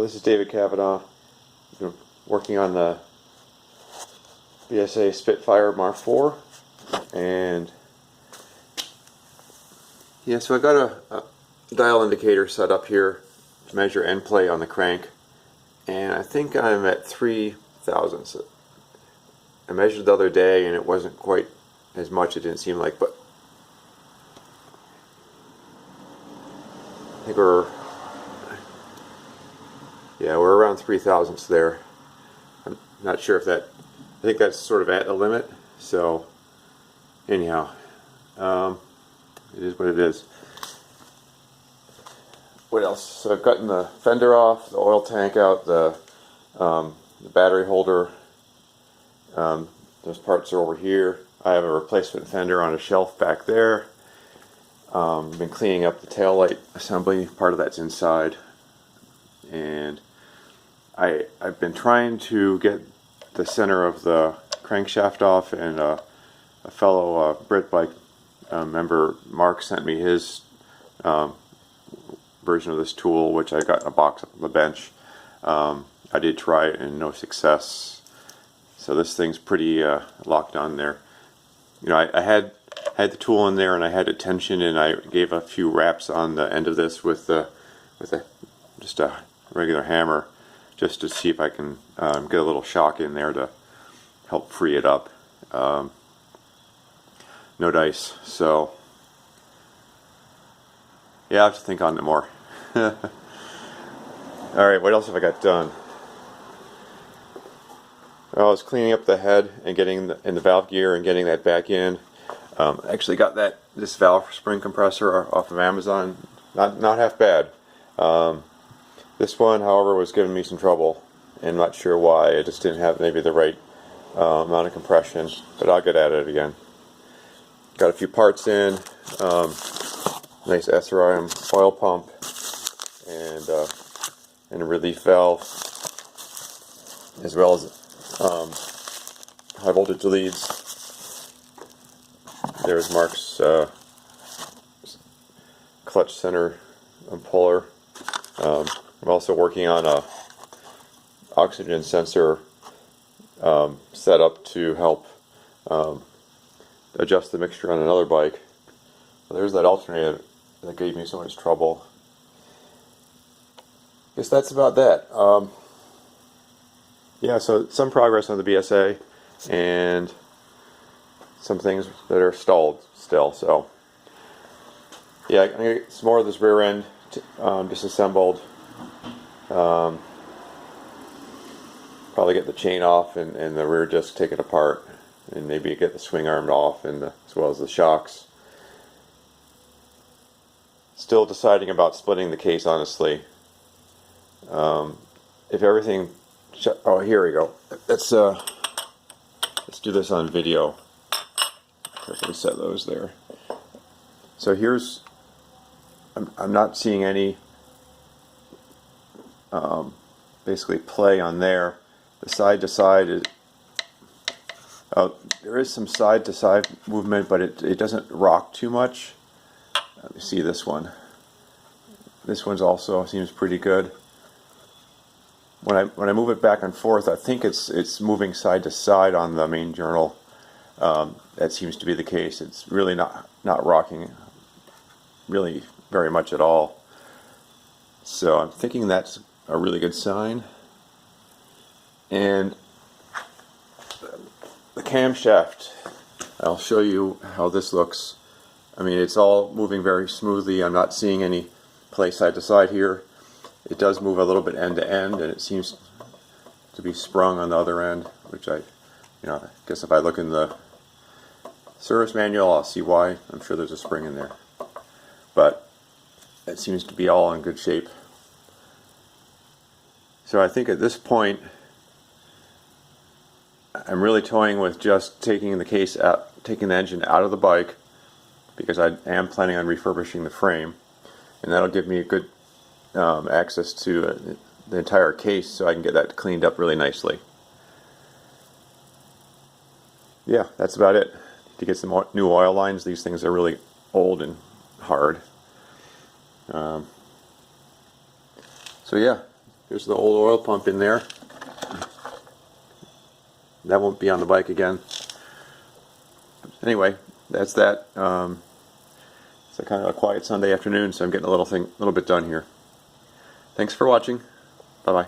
This is David Kavanaugh. I've been working on the BSA Spitfire MkIV, and yeah, so I got a dial indicator set up here to measure end play on the crank, and I think I'm at 3 thousandths. I measured the other day and it wasn't quite as much, it didn't seem like, but I think we're around 3 thousandths there. I'm not sure if that, I think that's sort of at the limit, so anyhow, it is what it is. What else? So I've gotten the fender off, the oil tank out, the battery holder. Those parts are over here. I have a replacement fender on a shelf back there. Been cleaning up the taillight assembly. Part of that's inside, and I've been trying to get the center of the crankshaft off, and a fellow Brit Bike member, Mark, sent me his version of this tool, which I got in a box up on the bench. I did try it and no success. So this thing's pretty locked on there. You know, I had the tool in there and I had it tensioned, and I gave a few wraps on the end of this with just a regular hammer, just to see if I can get a little shock in there to help free it up. No dice, so yeah, I have to think on it more. Alright, what else have I got done? Well, I was cleaning up the head and getting in the valve gear and getting that back in. I actually got this valve spring compressor off of Amazon. Not half bad. This one, however, was giving me some trouble, and I'm not sure why. I just didn't have maybe the right amount of compression, but I'll get at it again. Got a few parts in. Nice SRM oil pump and a relief valve, as well as high voltage leads. There's Mark's clutch center puller. I'm also working on a oxygen sensor setup to help adjust the mixture on another bike. There's that alternator that gave me so much trouble. Guess that's about that. Yeah, so some progress on the BSA and some things that are stalled still. So yeah, I'm gonna get some more of this rear end disassembled. Probably get the chain off and the rear disc taken apart, and maybe get the swing arm off, and as well as the shocks. Still deciding about splitting the case, honestly. If everything, oh, here we go. Let's do this on video. Carefully set those there. So here's, I'm not seeing any basically play on there. The side to side is, there is some side to side movement, but it doesn't rock too much. Let me see this one. This one's also seems pretty good. When I move it back and forth, I think it's moving side to side on the main journal. That seems to be the case. It's really not rocking really very much at all. So I'm thinking that's a really good sign. And the camshaft, I'll show you how this looks. I mean, it's all moving very smoothly. I'm not seeing any play side to side here. It does move a little bit end to end, and it seems to be sprung on the other end, which I guess if I look in the service manual, I'll see why. I'm sure there's a spring in there, but it seems to be all in good shape. So I think at this point, I'm really toying with just taking the case out, taking the engine out of the bike, because I am planning on refurbishing the frame, and that'll give me a good access to the entire case, so I can get that cleaned up really nicely. Yeah, that's about it. To get some new oil lines. These things are really old and hard. So yeah, There's the old oil pump in there. That won't be on the bike again. Anyway, that's that. It's a kind of a quiet Sunday afternoon, so I'm getting a little bit done here. Thanks for watching. Bye-bye.